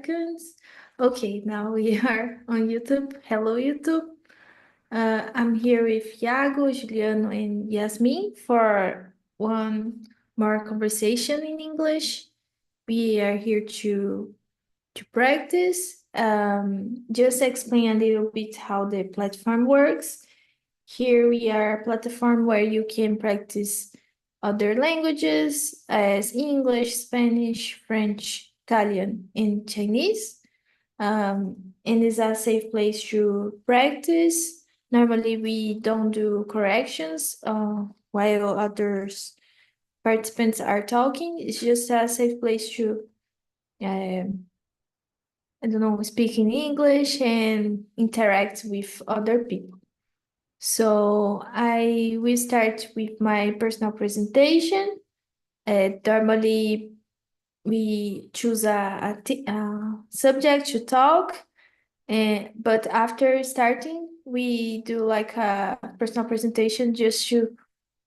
seconds. Okay, now we are on YouTube. Hello, YouTube. I'm here with Iago, Juliano, and Yasmin for one more conversation in English. We are here to practice. Just explain a little bit how the platform works. Here we are a platform where you can practice other languages as English, Spanish, French, Italian, and Chinese. And it's a safe place to practice. Normally, we don't do corrections while others participants are talking. It's just a safe place to, I don't know, speak in English and interact with other people. So I will start with my personal presentation. Normally, we choose a subject to talk, but after starting, we do like a personal presentation just to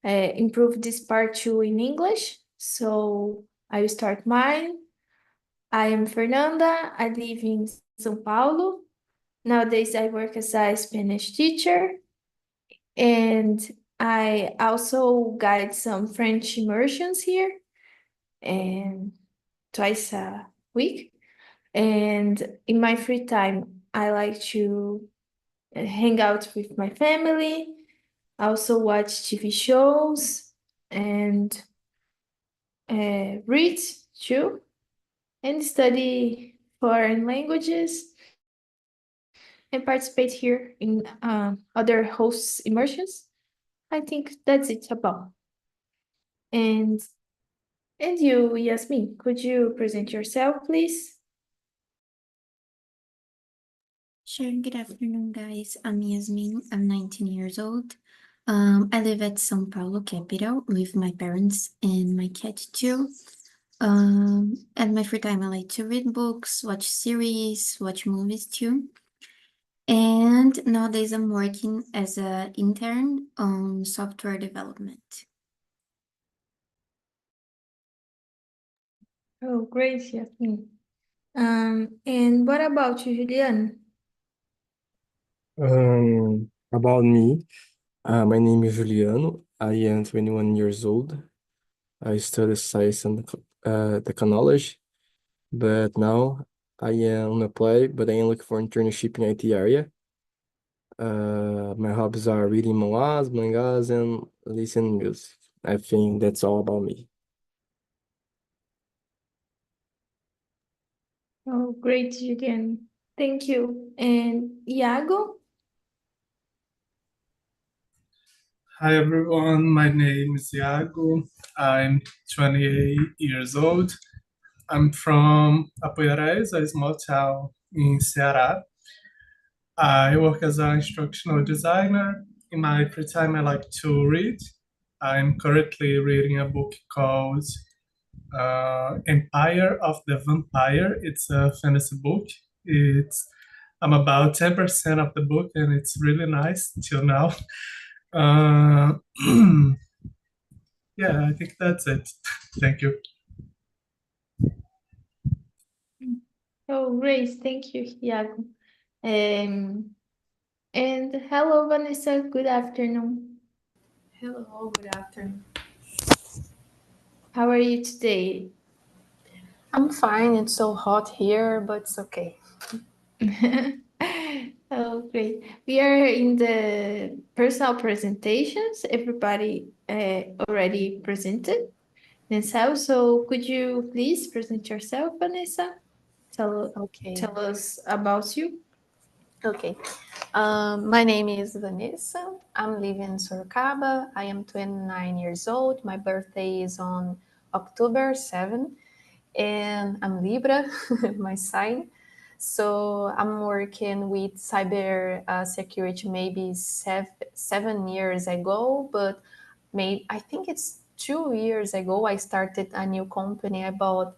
improve this part too in English. So I will start mine. I am Fernanda. I live in São Paulo. Nowadays, I work as a Spanish teacher, and I also guide some French immersions here, and twice a week. And in my free time, I like to hang out with my family, also watch TV shows, and read too, and study foreign languages, and participate here in other hosts' immersions. I think that's it about. And and you, Yasmin, could you present yourself, please? Sure. Good afternoon, guys. I'm Yasmin. I'm 19 years old. I live at São Paulo capital with my parents and my cat too. At my free time, I like to read books, watch series, watch movies too. And nowadays, I'm working as an intern on software development. Oh, great, Yasmin. And what about you, Julian? About me, my name is Juliano. I am 21 years old. I study science and technology, but now I am unemployed, but I am looking for internship in IT area. My hobbies are reading mangas, and listening music. I think that's all about me. Oh, great, Julian. Thank you. And Iago? Hi everyone, my name is Iago. I'm 28 years old. I'm from Apoiarés, a small town in Ceará. I work as an instructional designer. In my free time, I like to read. I'm currently reading a book called Empire of the Vampire. It's a fantasy book. I'm about 10% of the book, and it's really nice till now. Uh, yeah, I think that's it. Thank you. Oh, great. Thank you, Iago. And hello, Vanessa. Good afternoon. Hello, good afternoon. How are you today? I'm fine. It's so hot here, but it's okay. Oh, great. We are in the personal presentations. Everybody already presented themselves. So could you please present yourself, Vanessa? Okay. Tell us about you. Okay. My name is Vanessa. I'm living in Sorocaba. I am 29 years old. My birthday is on October 7, and I'm Libra, my sign. So I'm working with cyber security maybe 7 years ago, but I think it's 2 years ago I started a new company about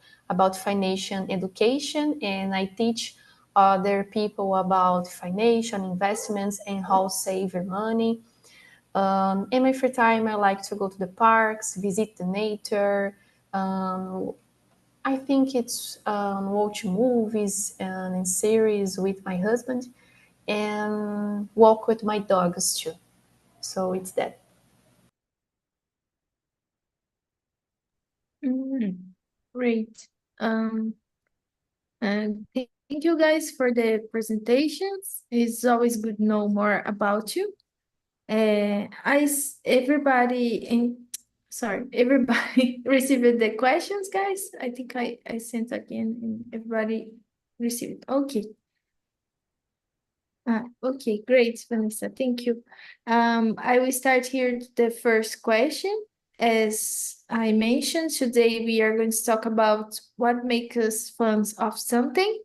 financial education, and I teach other people about financial investments and how save your money. In my free time, I like to go to the parks, visit the nature, I think it's watch movies and series with my husband and walk with my dogs too. So it's that. Great. And thank you guys for the presentations. It's always good to know more about you. Everybody received the questions, guys. I think I sent again and everybody received. Okay. Okay, great, Vanessa. Thank you. I will start here the first question. As I mentioned, today we are going to talk about what makes us fans of something.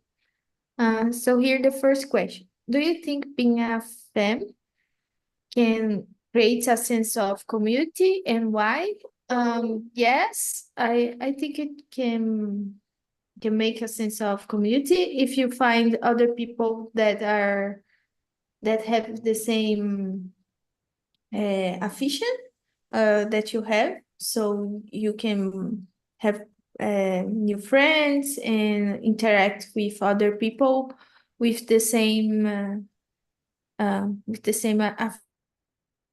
So here the first question. Do you think being a fan can create a sense of community and why? Yes, I think it can make a sense of community if you find other people that have the same affection that you have, so you can have new friends and interact with other people with the same affection.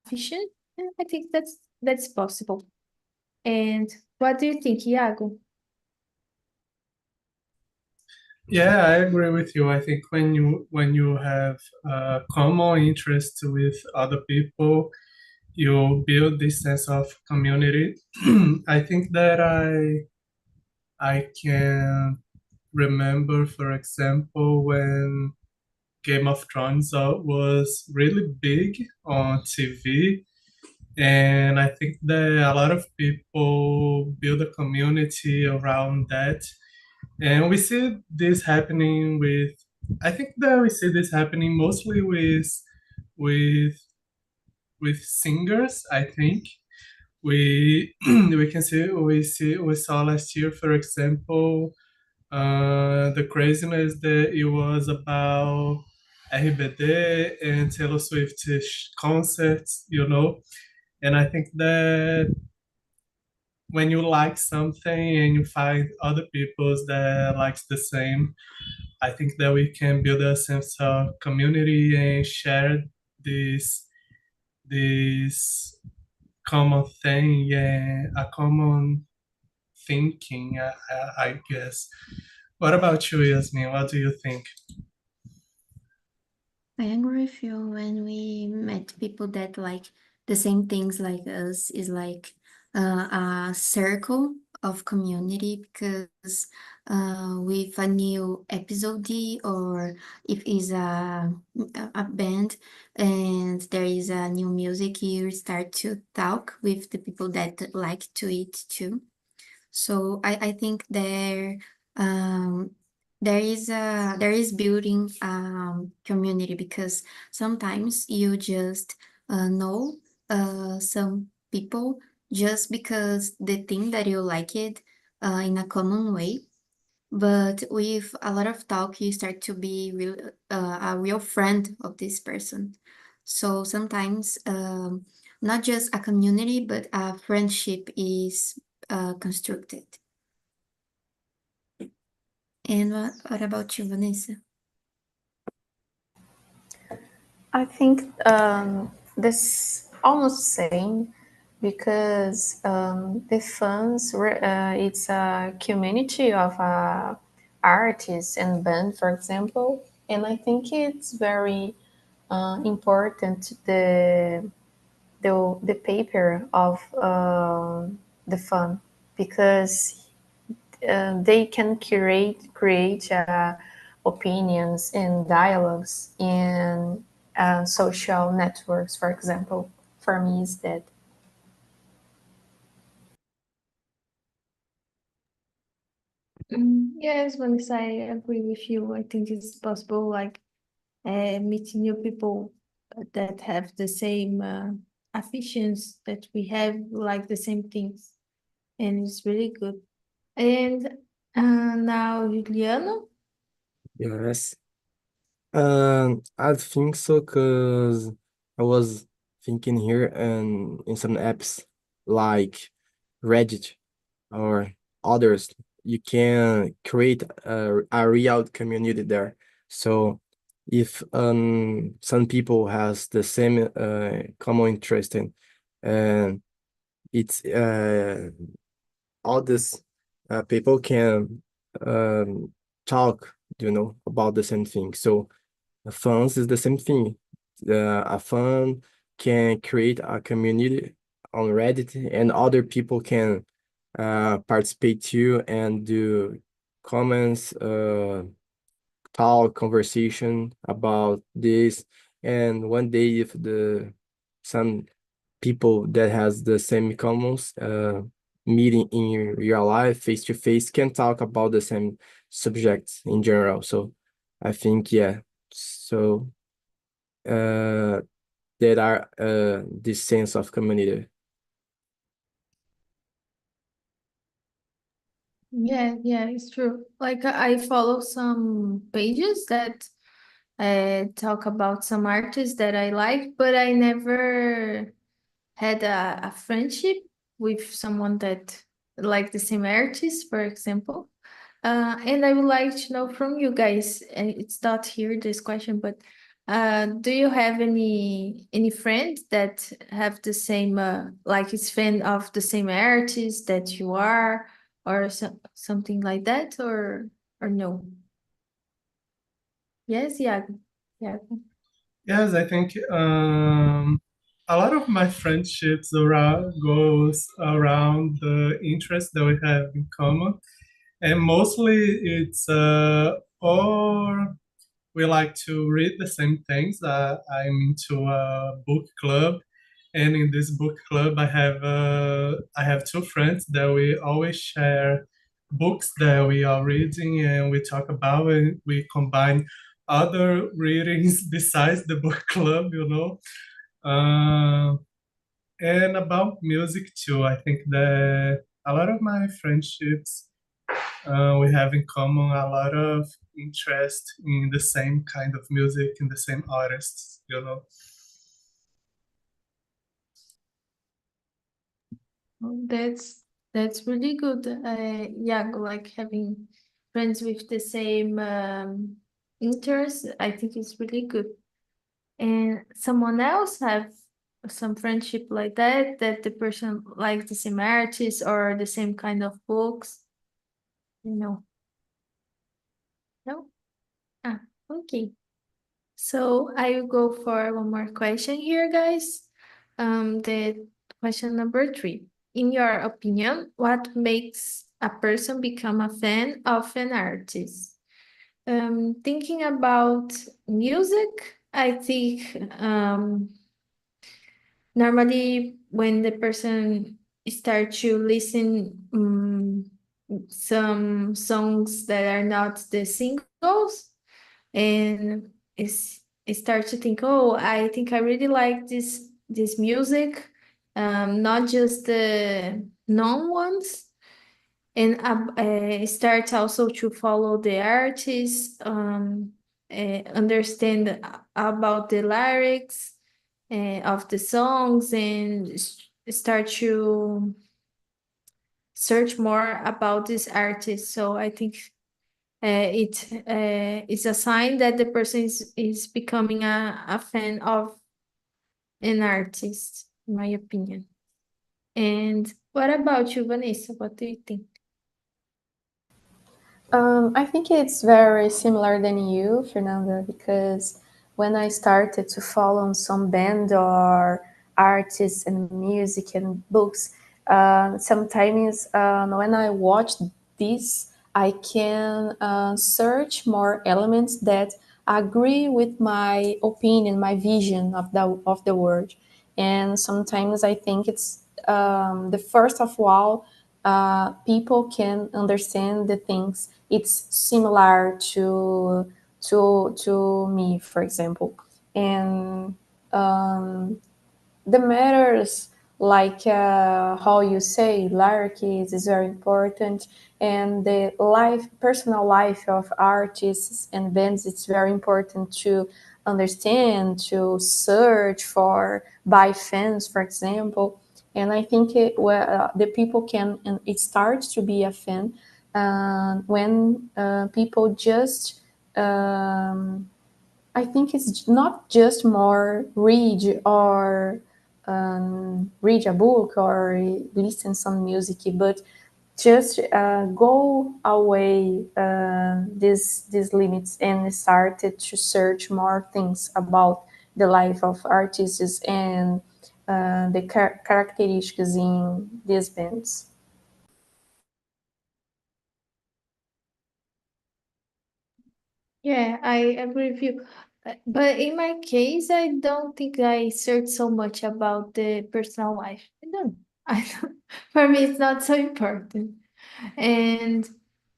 I think that's possible. And what do you think, Iago? Yeah, I agree with you. I think when you have common interest with other people, you build this sense of community. I think that I can remember, for example, when Game of Thrones was really big on TV, and I think that a lot of people build a community around that. And we see this happening with, I think that we see this happening mostly with with singers. I think we saw last year, for example, the craziness that it was about RBD and Taylor Swift concerts, and I think that when you like something and you find other people's that likes the same, I think that we can build a sense of community and share this common thing, yeah, a common thinking, I guess. What about you, Yasmin? What do you think? I agree with you. When we met people that like the same things like us, is like a circle of community, because with a new episode, or if is a band and there is a new music, you start to talk with the people that like to it too. So I think um, there is building community, because sometimes you just know some people just because they think that you like it in a common way. But with a lot of talk, you start to be a real friend of this person. So sometimes not just a community, but a friendship is constructed. And what about you, Vanessa? I think this almost same because the fans it's a community of artists and band, for example, and I think it's very important the paper of the fan because they can create opinions and dialogues in social networks, for example. For me, is that. Yes, Vanessa, I agree with you. I think it's possible, like meeting new people that have the same affections that we have, like the same things, and it's really good. And now, Juliano. Yes. I think so, because I was thinking here and in some apps like Reddit or others you can create a real community there. So if some people has the same common interest in, and it's all this people can talk, about the same thing. So fans is the same thing. A fan can create a community on Reddit, and other people can participate too and do comments, talk, conversation about this. And one day, if the some people that has the same commons meeting in real life, face to face, can talk about the same subjects in general. So I think, yeah. So there are this sense of community. Yeah, yeah, it's true. Like I follow some pages that talk about some artists that I like, but I never had a friendship with someone that like the same artist, for example. And I would like to know from you guys, it's not here this question, but do you have any friend that have the same like is fan of the same artist that you are, or something like that, or no? Yes, yeah, yeah. Yes, I think a lot of my friendships around goes around the interests that we have in common, and mostly it's or we like to read the same things. I'm into a book club, and in this book club, I have two friends that we always share books that we are reading, and we talk about it. We combine other readings besides the book club, Uh, and about music too. I think that a lot of my friendships we have in common a lot of interest in the same kind of music, in the same artists. Oh, that's really good. Yeah, like having friends with the same interests, I think it's really good. And someone else have some friendship like that, that the person likes the same artist or the same kind of books, you know? No? Ah, okay. So I will go for one more question here, guys. The question number 3. In your opinion, what makes a person become a fan of an artist? Thinking about music, I think normally when the person start to listen some songs that are not the singles, and is start to think, oh, I think I really like this music, not just the known ones, and start also to follow the artist, understand about the lyrics of the songs, and start to search more about this artist. So I think it is a sign that the person is becoming a fan of an artist, in my opinion. And what about you, Vanessa? What do you think? I think it's very similar than you, Fernanda, because when I started to follow some band or artists and music and books, sometimes when I watch this, I can search more elements that agree with my opinion, my vision of the world. And sometimes I think it's the first of all, people can understand the things it's similar to me, for example. And the matters like how you say lyrics is very important, and the personal life of artists and bands, it's very important to understand, to search for by fans, for example. And I think the people can, and it starts to be a fan when people just I think it's not just more read or read a book or listen some music, but just go away these limits and started to search more things about the life of artists and the characteristics in these bands. Yeah, I agree with you. But in my case, I don't think I search so much about the personal life. I don't. I don't. For me, it's not so important. And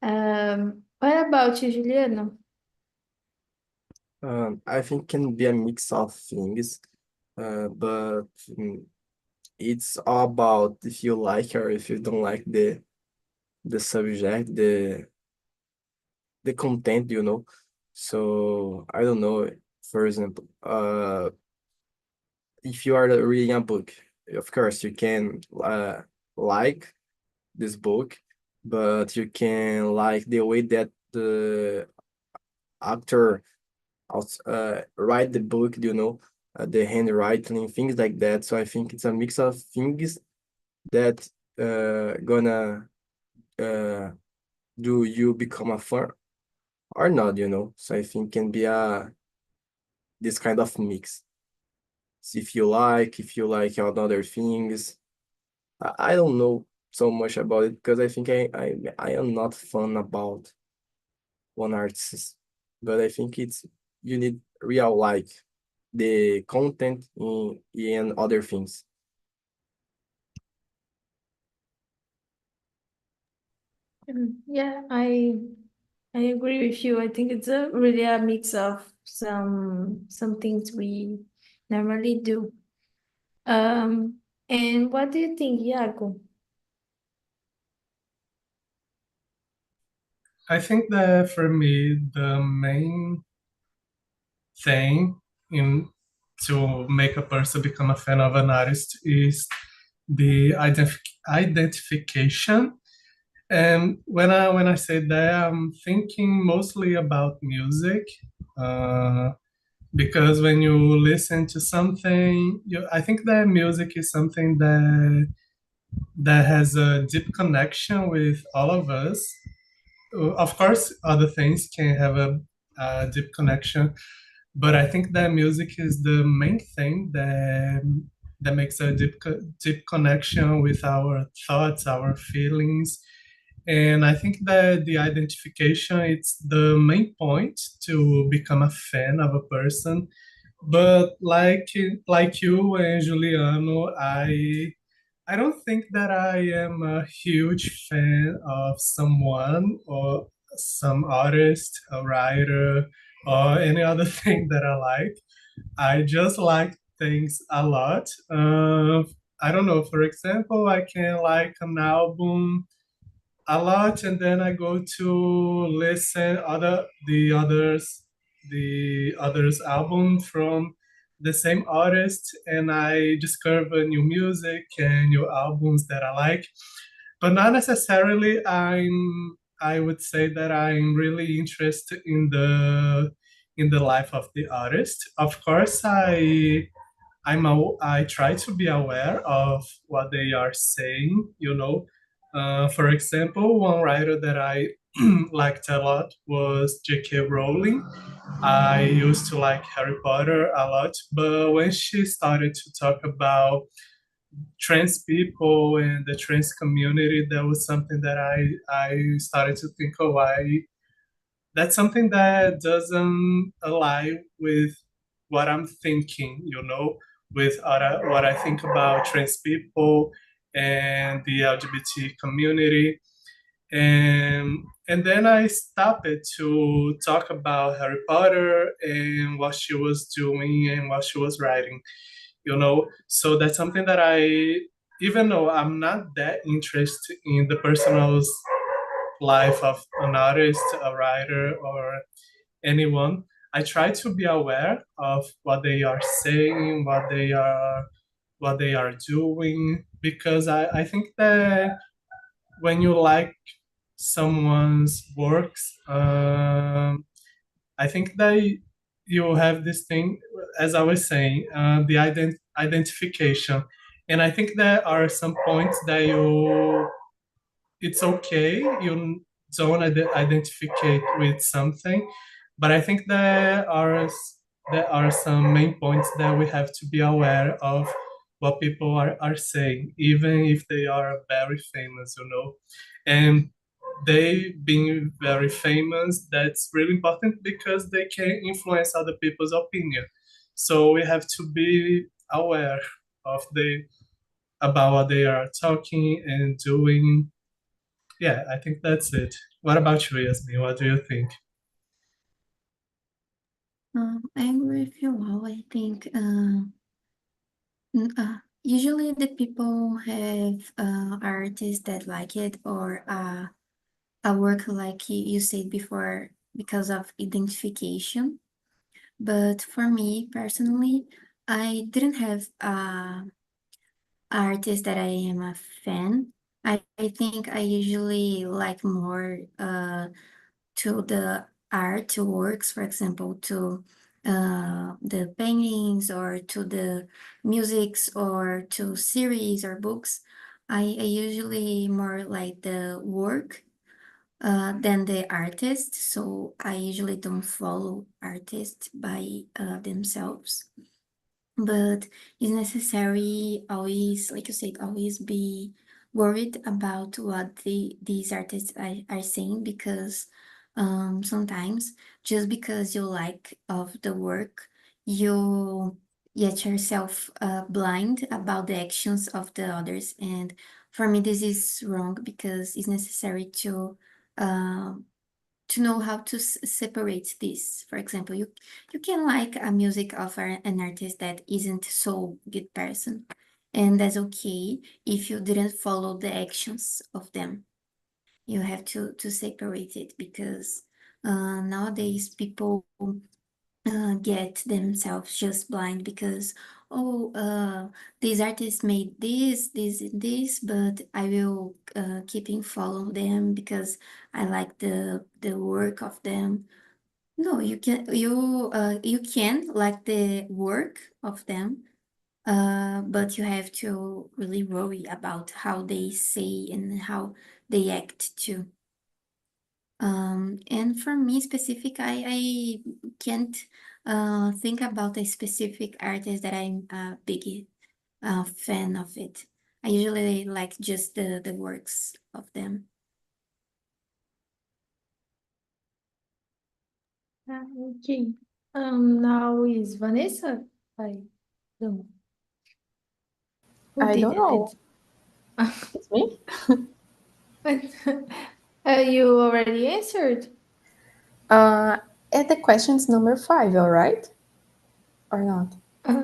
what about you, Juliano? I think can be a mix of things, but it's all about if you like or if you don't like the subject, the content, you know. So I don't know. For example, if you are reading a book, of course you can like this book, but you can like the way that the actor write the book, you know, the handwriting, things like that. So I think it's a mix of things that gonna uh, do you become a fan or not, you know. So I think can be a this kind of mix. So if you like other things, I don't know so much about it because I think I am not fun about one artist, but I think it's you need real like the content in other things. Yeah, I agree with you. I think it's a really a mix of some things we normally do. And what do you think, Iago? I think that for me, the main thing in to make a person become a fan of an artist is the identification. And when I say that, I'm thinking mostly about music, uh, because when you listen to something, I think that music is something that has a deep connection with all of us. Of course, other things can have a deep connection, but I think that music is the main thing that makes a deep connection with our thoughts, our feelings, and I think that the identification it's the main point to become a fan of a person. But like you and Juliano, I don't think that I am a huge fan of someone or some artist, a writer, or any other thing that I like. I just like things a lot. I don't know. For example, I can like an album a lot, and then I go to listen the others album from the same artist, and I discover new music and new albums that I like. But not necessarily I would say that I'm really interested in the life of the artist. Of course, I try to be aware of what they are saying, you know. For example, one writer that I liked a lot was J.K. Rowling. I used to like Harry Potter a lot, but when she started to talk about trans people and the trans community, that was something that I started to think, oh, that's something that doesn't align with what I'm thinking, you know, with what I think about trans people and the LGBT community. And then I stopped to talk about Harry Potter and what she was doing and what she was writing, you know. So that's something that even though I'm not that interested in the personal life of an artist, a writer, or anyone, I try to be aware of what they are saying, what they are doing, because I think that when you like someone's works, I think that you have this thing, as I was saying, the identification. And I think there are some points that it's okay, you don't identificate with something, but I think there are some main points that we have to be aware of what people are saying, even if they are very famous, you know. And they being very famous, that's really important because they can influence other people's opinion. So we have to be aware of the about what they are talking and doing. Yeah, I think that's it. What about you, Yasmin? What do you think? I agree with you all. I think usually the people have artists that like it or a work like you said before because of identification. But for me personally, I didn't have artist that I am a fan. I think I usually like more to the art works, for example, to the paintings or to the musics or to series or books. I usually more like the work than the artist, so I usually don't follow artists by themselves. But it's necessary always, like you said, always be worried about what these artists are saying because sometimes just because you like of the work, you get yourself blind about the actions of the others. And for me, this is wrong because it's necessary to know how to separate this. For example, you can like a music of an artist that isn't so good person, and that's okay if you didn't follow the actions of them. You have to separate it because nowadays people get themselves just blind because oh these artists made this and this, but I will keep in follow them because I like the work of them. No, you can like the work of them, but you have to really worry about how they say and how they act too. And for me specific, I can't think about a specific artist that I'm a big fan of it. I usually like just the works of them. Okay. Now is Vanessa? I don't. Who I did don't know. it? It's me? You already answered? And the question's number 5, all right? Or not? Uh,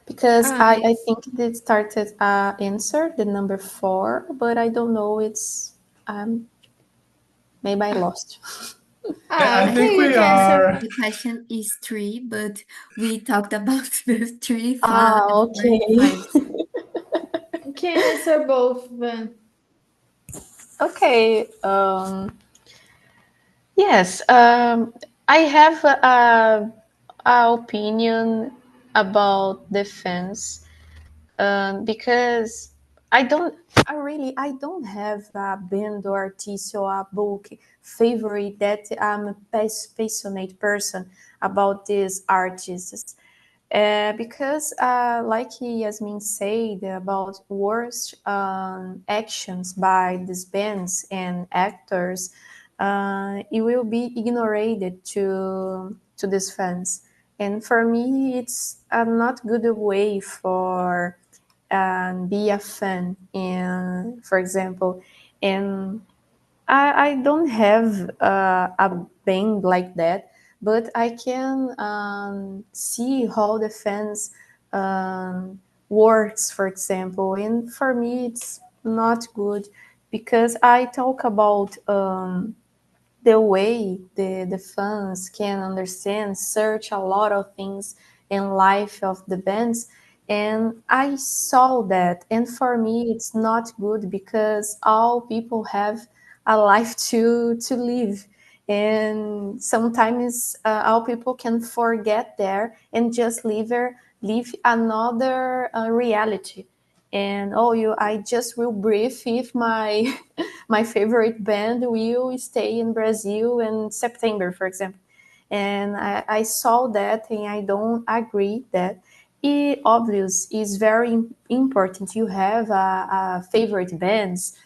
Because I yes. think it started answer, the number 4, but I don't know. It's maybe I lost. Yeah, I Okay, think you we can answer. are. The question is 3, but we talked about the 3, 5, Okay. 5. You can answer both, Van. Okay. Yes. I have a opinion about defense because I don't. I don't have a band or artist or a book favorite that I'm a passionate person about these artists. Because, like Yasmin said about worst actions by these bands and actors, it will be ignored to these fans. And for me, it's a not good way for be a fan. And for example, and I don't have a band like that, but I can see how the fans um, works, for example. And for me, it's not good because I talk about the way the fans can understand, search a lot of things in life of the bands. And I saw that. And for me, it's not good because all people have a life to live. And sometimes our people can forget there and just live another reality. And I just will breathe if my my favorite band will stay in Brazil in September, for example. And I saw that, and I don't agree that it obvious is very important. You have a favorite bands,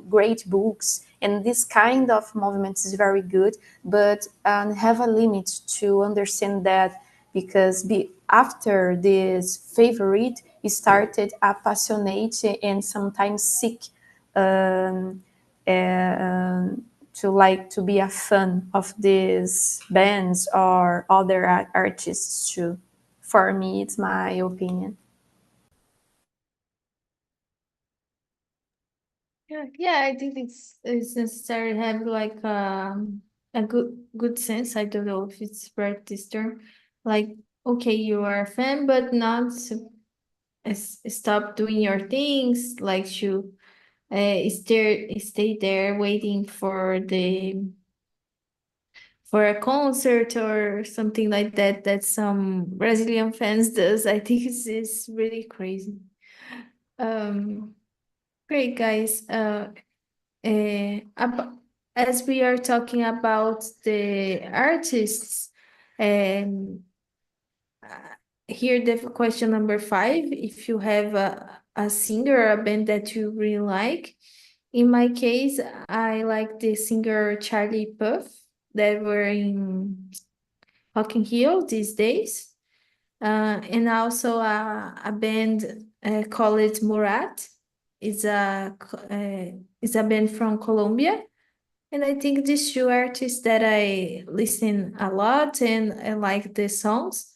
great books, and this kind of movements is very good, but have a limit to understand that, because after this favorite it started apassionate and sometimes sick, um, to like to be a fan of these bands or other artists too. For me, it's my opinion. Yeah, I think it's necessary to have like a good sense. I don't know if it's right this term. Like, okay, you are a fan, but not stop doing your things. Like to stay there waiting for a concert or something like that. That some Brazilian fans does. I think it's really crazy. Um, Great guys. As we are talking about the artists, um, here the question number 5, if you have a singer or a band that you really like. In my case, I like the singer Charlie Puth that were in Rock in Rio these days. And also a band called Murat. It's it's a band from Colombia. And I think these two artists that I listen a lot and I like the songs,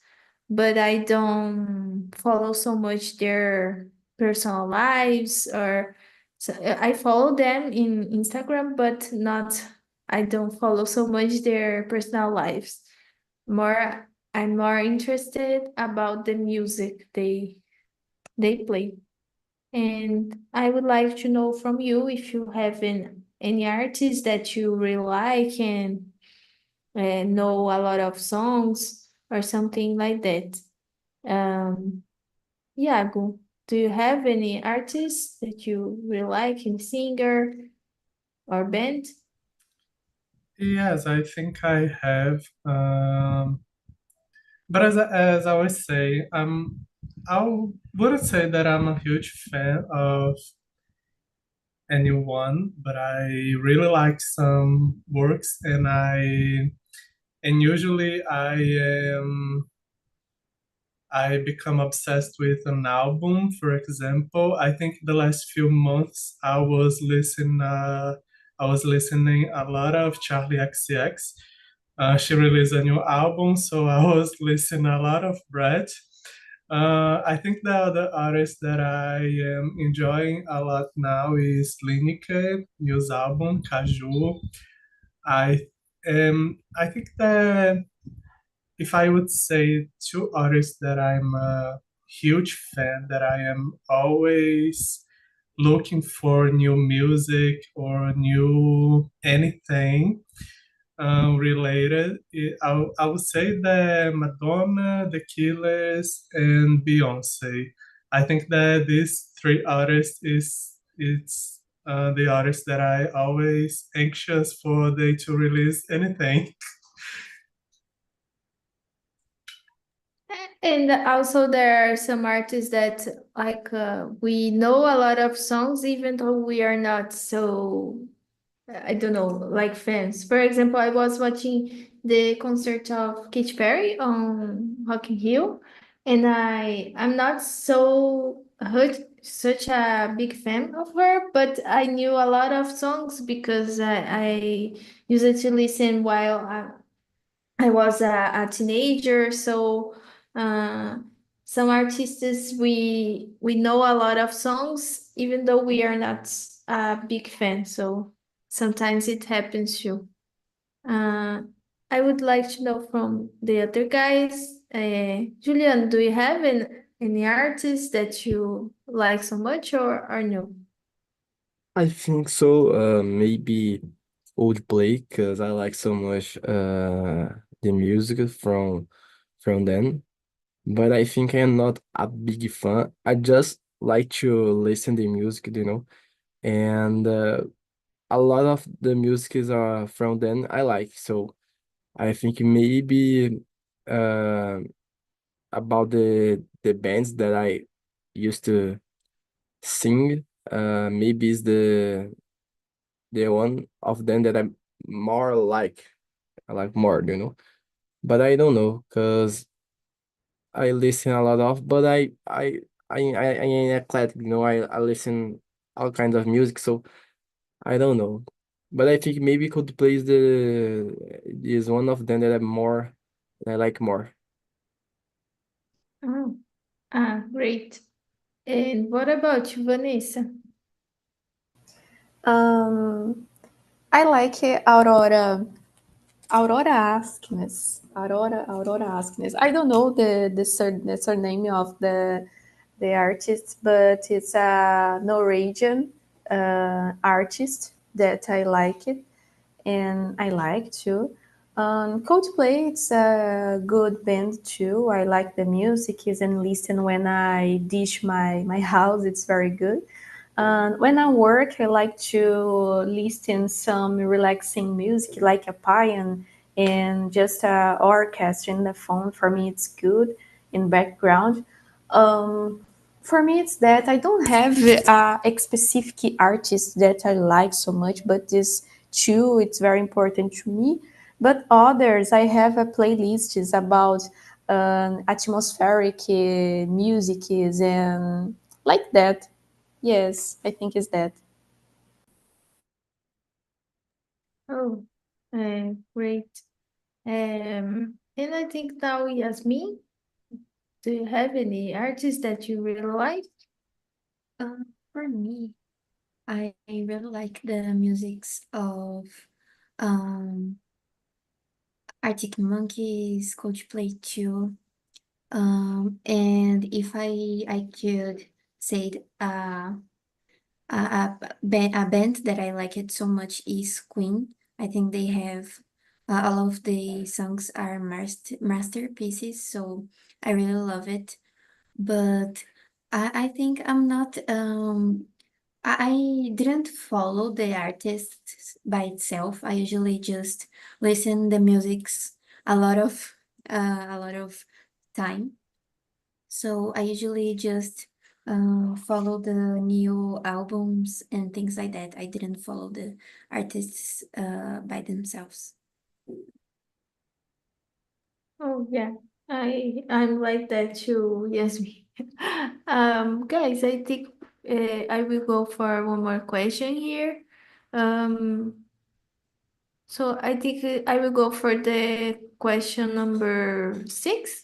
but I don't follow so much their personal lives or so I follow them in Instagram, but not I don't follow so much their personal lives. More I'm more interested about the music they play. And I would like to know from you if you have any artist that you really like and know a lot of songs or something like that. Iago, do you have any artist that you really like, any singer or band? Yes, I think I have. But as I always say, I wouldn't say that I'm a huge fan of anyone, but I really like some works, and usually I become obsessed with an album. For example, I think the last few months I was listening a lot of Charlie XCX. She released a new album, so I was listening a lot of Brett. I think the other artist that I am enjoying a lot now is Lineker, news album, Caju. I think that if I would say two artists that I'm a huge fan, that I am always looking for new music or new anything related, I would say that Madonna, The Killers, and Beyonce. I think that these three artists is it's the artists that I always anxious for they to release anything. And also there are some artists that like we know a lot of songs even though we are not so I don't know, like fans. For example, I was watching the concert of Katy Perry on Rock in Rio, and I'm not such a big fan of her, but I knew a lot of songs because I used to listen while I was a teenager. So uh, some artists we know a lot of songs even though we are not a big fan. So sometimes it happens too. Uh, I would like to know from the other guys. Julian, do you have any artist that you like so much or no? I think so. Maybe Oldplay, because I like so much the music from them. But I think I am not a big fan. I just like to listen the music. And a lot of the music is from them I like. So I think maybe uh about the bands that I used to sing, maybe is the one of them that I'm more like. I like more. But I don't know, cause I listen a lot of, but I ain't eclectic. I listen all kinds of music, so I don't know. But I think maybe Coldplay is one of them that I like more. Oh, great. And what about you, Vanessa? I like Aurora Asknes. I don't know the surname of the artist, but it's a Norwegian artist that I like it, and I like too. Coldplay, it's a good band too. I like the music, and listen when I dish my house. It's very good. When I work, I like to listen some relaxing music, like a piano and just a orchestra in the phone. For me, it's good in background. Um, for me, it's that I don't have a specific artist that I like so much, but this two, it's very important to me. But others, I have a playlist is about atmospheric music and like that. Yes, I think it's that. Oh, great. And I think now, Yasmin, do you have any artists that you really like? For me, I really like the musics of um Arctic Monkeys, Coldplay too. And if I could say a band that I like it so much is Queen. I think they have all of the songs are masterpieces, so I really love it. But I think I'm not I didn't follow the artist by itself. I usually just listen the music's a lot of time. So I usually just follow the new albums and things like that. I didn't follow the artists by themselves. Oh yeah, I'm like that too, Yasmin. Guys, I think I will go for one more question here. Um, so I think I will go for the question number 6.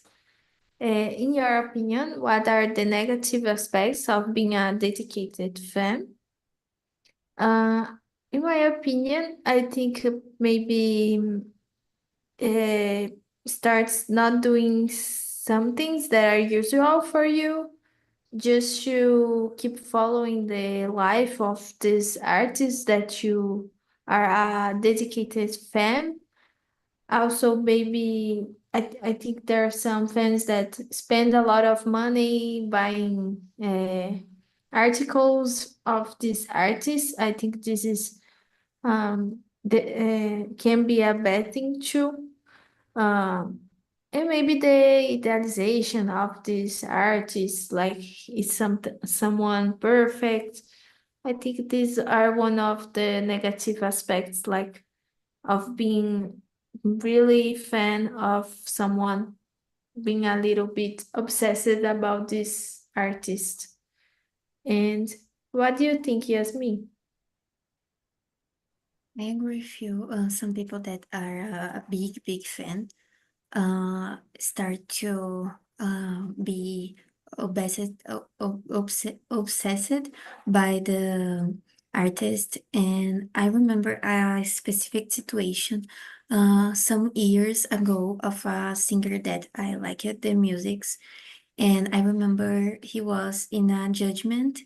In your opinion, what are the negative aspects of being a dedicated fan? Uh, in my opinion, I think maybe uh, starts not doing some things that are usual for you, just to keep following the life of this artist that you are a dedicated fan. Also, maybe I think there are some fans that spend a lot of money buying articles of this artist. I think this is can be a bad thing too. Um, and maybe the idealization of this artist, like it's someone perfect. I think these are one of the negative aspects, like of being really fan of someone, being a little bit obsessed about this artist. And what do you think, Yasmin? I agree with you. Some people that are a big fan start to be obsessed by the artist. And I remember a specific situation some years ago of a singer that I liked the musics. And I remember he was in a judgment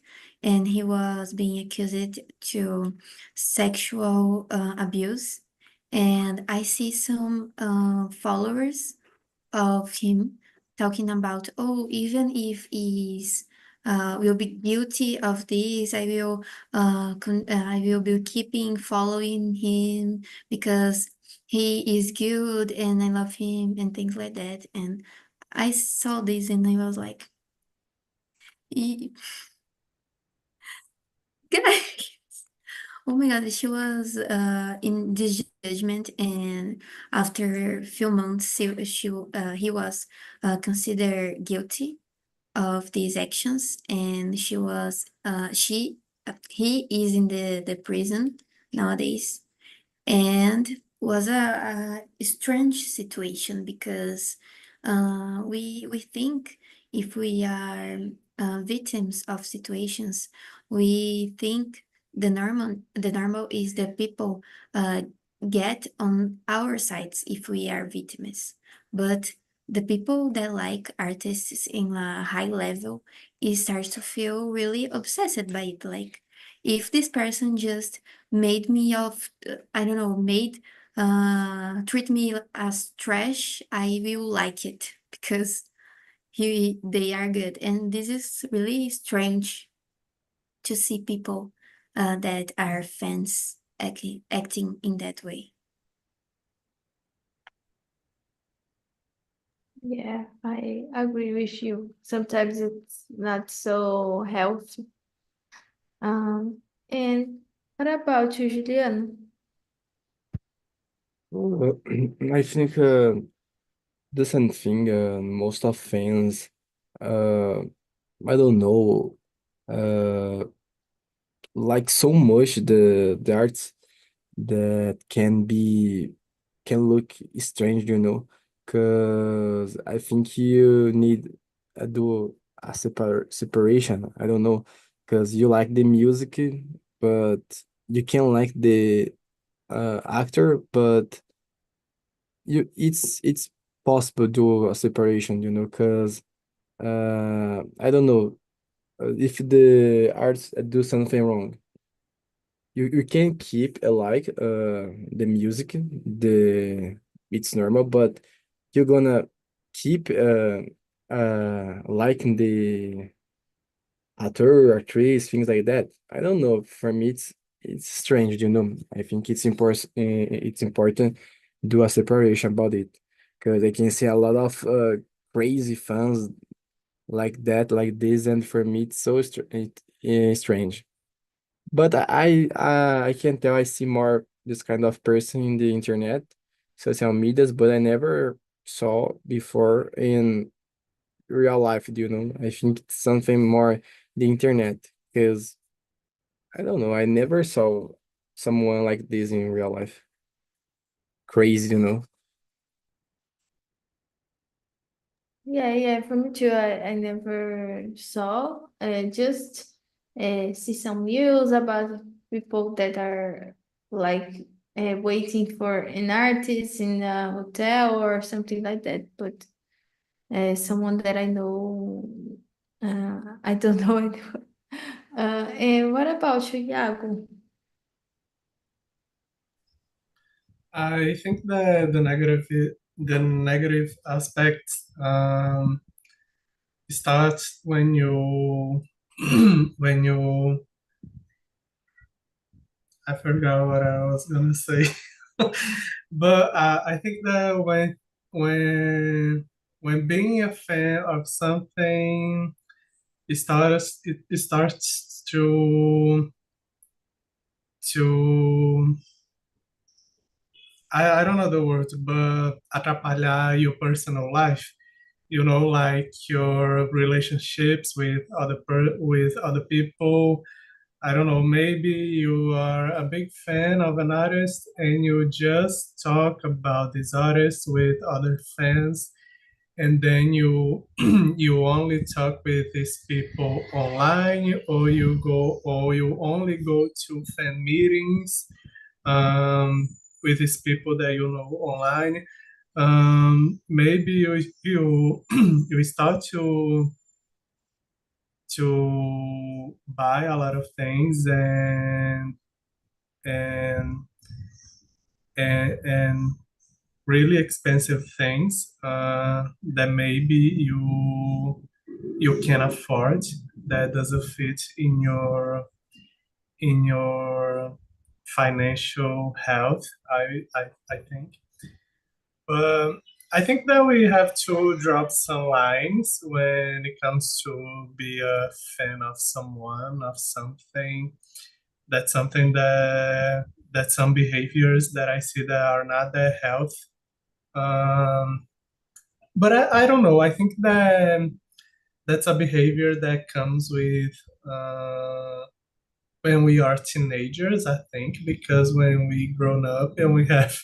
and he was being accused to sexual abuse. And I see some followers of him talking about, oh, even if he's will be guilty of this, I will be keeping following him because he is good and I love him and things like that. And I saw this and I was like, "E- guys, oh my God, she was in this judgment, and after a few months, he was considered guilty of these actions, and he is in the prison nowadays, and was a strange situation because we think if we are victims of situations, we think the normal is that people get on our sides if we are victims, but the people that like artists in a high level is starts to feel really obsessed by it, like if this person just made me of I don't know, made treat me as trash, I will like it because they are good. And this is really strange to see people that are fans acting in that way. Yeah, I agree with you. Sometimes it's not so healthy. And what about you, Juliana? Well, I think the same thing. Most of fans, uh, I don't know, uh, like so much the arts that can look strange, because I think you need do a separation. I don't know, because you like the music, but you can like the actor, but it's possible to do a separation, because I don't know, if the arts do something wrong, you can keep alike the music, the it's normal, but you're gonna keep liking the actor, actress, things like that. I don't know. For me, it's strange, I think it's important do a separation about it, because I can see a lot of crazy fans like that, like this, and for me, it's so strange. But I can tell I see more this kind of person in the internet, social medias, but I never saw before in real life, I think it's something more the internet, because I don't know, I never saw someone like this in real life. Crazy, Yeah, for me too. I never saw. Just see some news about people that are like waiting for an artist in a hotel or something like that. But someone that I know, I don't know anyone. And what about you, Iago? I think that the negative aspect starts when you when you I forgot what I was gonna say. But I think that when being a fan of something, it starts to I don't know the word, but atrapalhar your personal life. Like your relationships with other people. I don't know, maybe you are a big fan of an artist and you just talk about this artist with other fans, and then you you only talk with these people online, or you only go to fan meetings with these people that you know online. Maybe you start to buy a lot of things and and really expensive things that maybe you can afford that doesn't fit in your financial health. I think. But I think that we have to drop some lines when it comes to be a fan of someone, of something. That's something that some behaviors that I see that are not that health. Um, but I don't know. I think that that's a behavior that comes with when we are teenagers, I think, because when we grown up and we have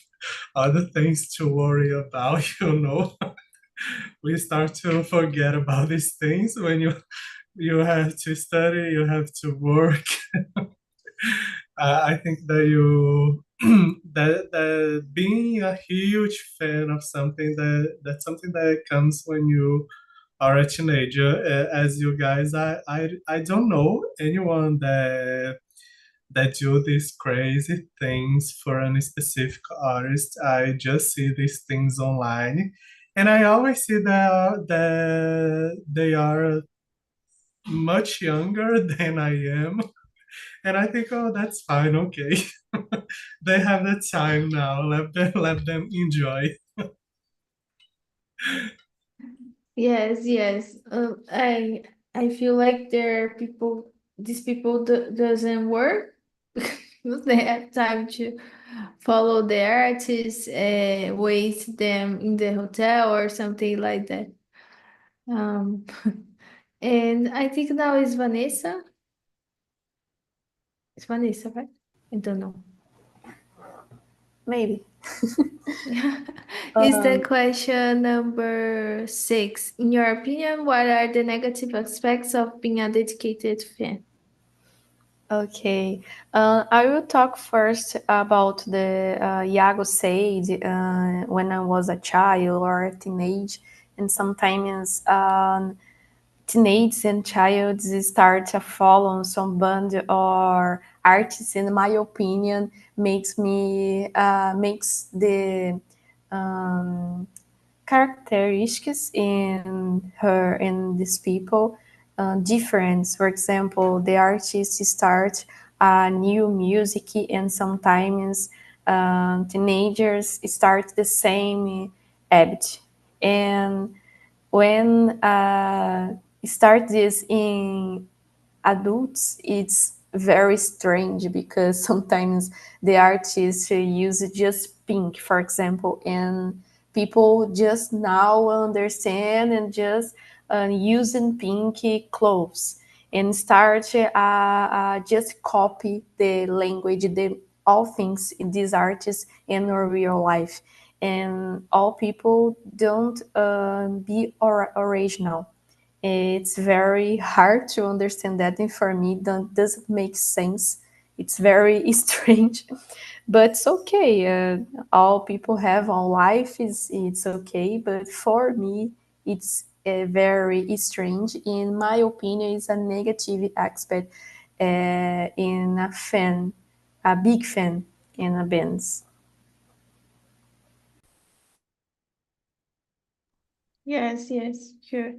other things to worry about, we start to forget about these things when you have to study, you have to work. I think that you that being a huge fan of something that's something that comes when you are a teenager. As you guys, I don't know anyone that do these crazy things for any specific artist. I just see these things online, and I always see that they are much younger than I am. And I think, oh, that's fine, okay. They have the time now. Let them enjoy. Yes, yes. I feel like there are people. These people doesn't work because they have time to follow the artists, wait them in the hotel or something like that. Um, and I think now is Vanessa. It's Vanessa, right? I don't know. Maybe. Is the Um, question number 6. In your opinion, what are the negative aspects of being a dedicated fan? Okay, I will talk first about the Iago said when I was a child or a teenage, and sometimes teenagers and childs start to follow some band or artists. In my opinion, makes the um, characteristics in these people different. For example, the artists start new music, and sometimes teenagers start the same habit. And when start this in adults, it's very strange because sometimes the artists use just pink, for example, and people just now understand and just using pinky clothes and start just copy the language, the all things in these artists in real life, and all people don't be original. It's very hard to understand that, and for me, that doesn't make sense. It's very strange, but it's okay. All people have on life is it's okay, but for me, it's very strange. In my opinion, it's a negative aspect in a fan, a big fan in a band. Yes, yes, sure.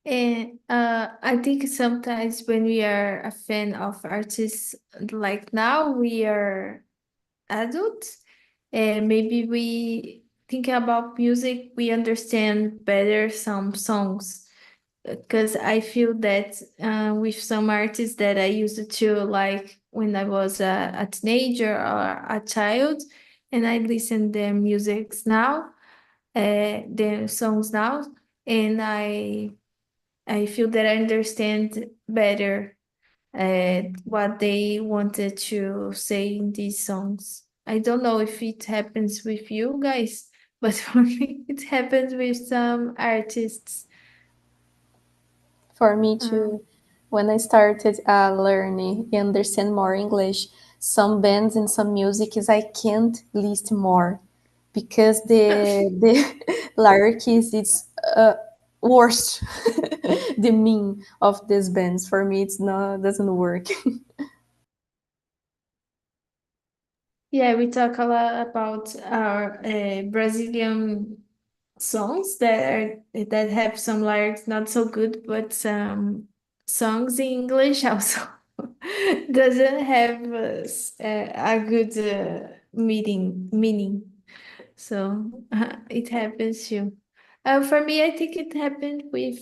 And I think sometimes when we are a fan of artists, like now we are adults, and maybe we think about music, we understand better some songs. Because I feel that with some artists that I used to like when I was a teenager or a child, and I listen their musics now, their songs now, and I feel that I understand better what they wanted to say in these songs. I don't know if it happens with you guys, but for me, it happens with some artists. For me Um, too, when I started learning and understand more English, some bands and some music is I can't list more because the lyrics it's worst the mean of these bands. For me, it's not doesn't work. Yeah, we talk a lot about our Brazilian songs that have some lyrics not so good, but some songs in English also doesn't have a good meaning. So it happens too. For me, I think it happened with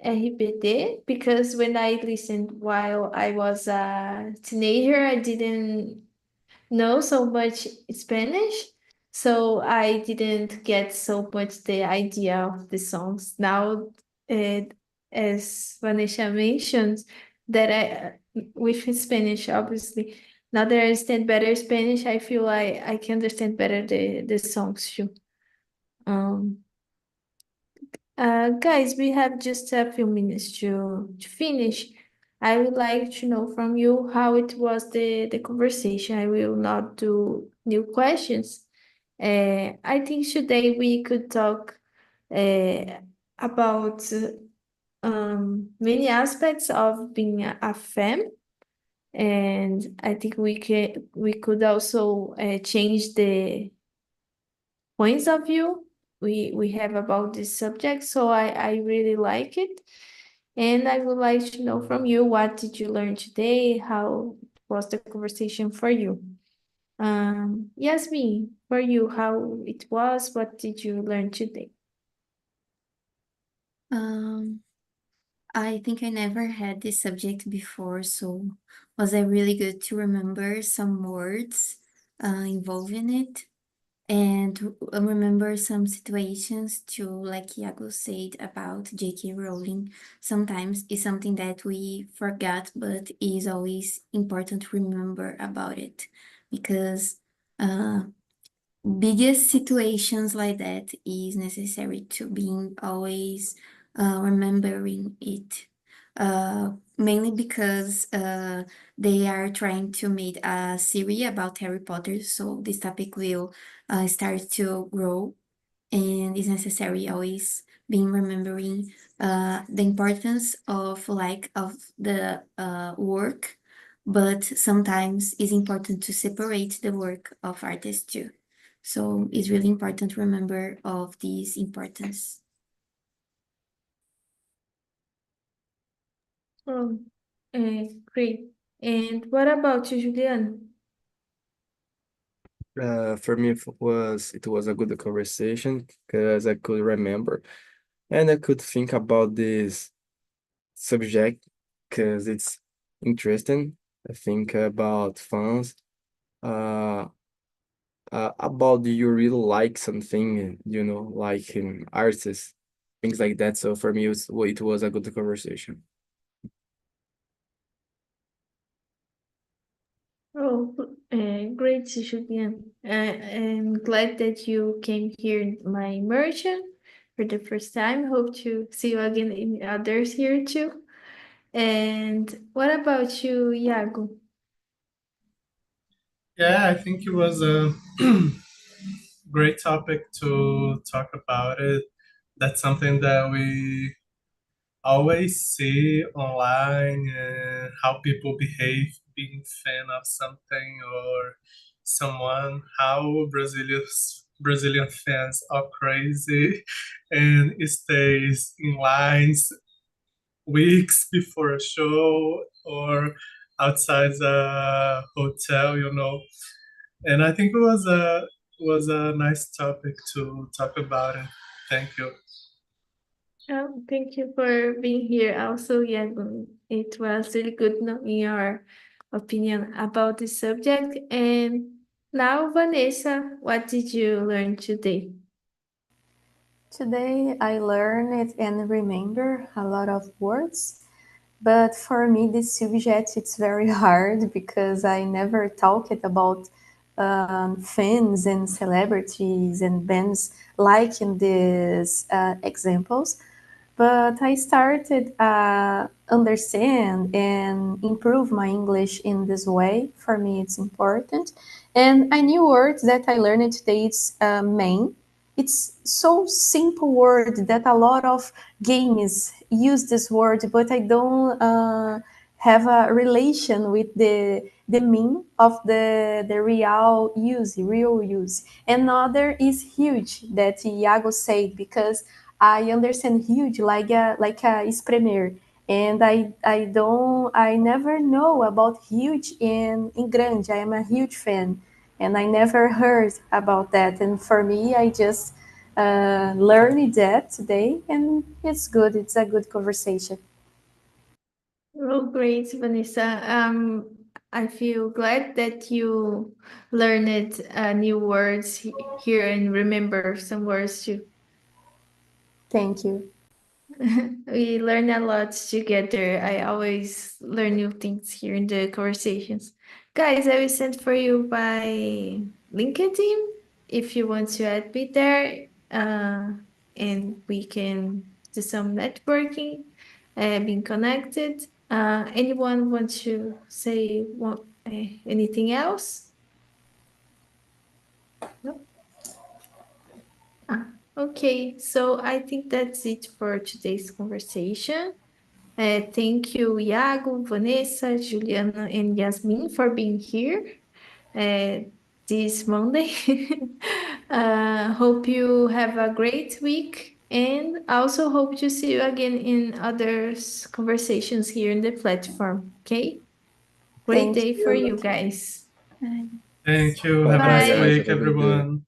RBD because when I listened while I was a teenager, I didn't know so much Spanish, so I didn't get so much the idea of the songs. Now, uh, as Vanessa mentioned, that with Spanish, obviously, now that I understand better Spanish, I feel I can understand better the songs too. Um, Guys, we have just a few minutes to finish. I would like to know from you how it was the conversation. I will not do new questions. I think today we could talk about many aspects of being a femme, and I think we could also change the points of view we have about this subject. So I really like it. And I would like to know from you, what did you learn today? How was the conversation for you? Yasmin, for you, how it was? What did you learn today? Um, I think I never had this subject before, so was it really good to remember some words involved in it and remember some situations to, like Iago said about J.K. Rowling. Sometimes it's something that we forgot, but is always important to remember about it because uh, biggest situations like that is necessary to being always remembering it. Mainly because they are trying to make a series about Harry Potter, so this topic will start to grow, and it's necessary always being remembering the importance of the work, but sometimes it's important to separate the work of artists too. So it's really important to remember of this importance. Oh, great. And what about you, Julian? For me, it was a good conversation because I could remember and I could think about this subject because it's interesting. I think about fans, uh, about do you really like something, like artists, things like that. So for me, it was a good conversation. Oh, great, Julian. I'm glad that you came here in my immersion for the first time. Hope to see you again in others here too. And what about you, Iago? Yeah, I think it was a great topic to talk about it. That's something that we always see online and how people behave being fan of something or someone, how Brazilian fans are crazy and stays in lines weeks before a show or outside a hotel. And I think it was a nice topic to talk about it. Thank you. Thank you for being here. Also, Iago, it was really good knowing your opinion about the subject. And now, Vanessa, what did you learn today? Today I learned and remember a lot of words, but for me this subject it's very hard because I never talked about fans and celebrities and bands like in these examples. But I started understand and improve my English in this way. For me, it's important. And I new words that I learned today. It's main. it's so simple word that a lot of games use this word, but I don't have a relation with the meaning of the real use. Another is huge that Iago said, because I understand huge like a espremer, and I never know about huge in grande. I am a huge fan, and I never heard about that. And for me, I just learned that today, and it's good. It's a good conversation. Oh, great, Vanessa. I feel glad that you learned new words here and remember some words too. Thank you. We learn a lot together. I always learn new things here in the conversations. Guys, I will send for you by LinkedIn if you want to add me there. And we can do some networking, being connected. Anyone want to say anything else? No? Okay, so I think that's it for today's conversation. Thank you, Iago, Vanessa, Juliana, and Yasmin for being here this Monday. Hope you have a great week, and also hope to see you again in other conversations here in the platform. Okay? Great Thank day for you. you guys. Bye. Thank you. Bye Have a bye, nice Bye. guys. week, Have a good day. everyone.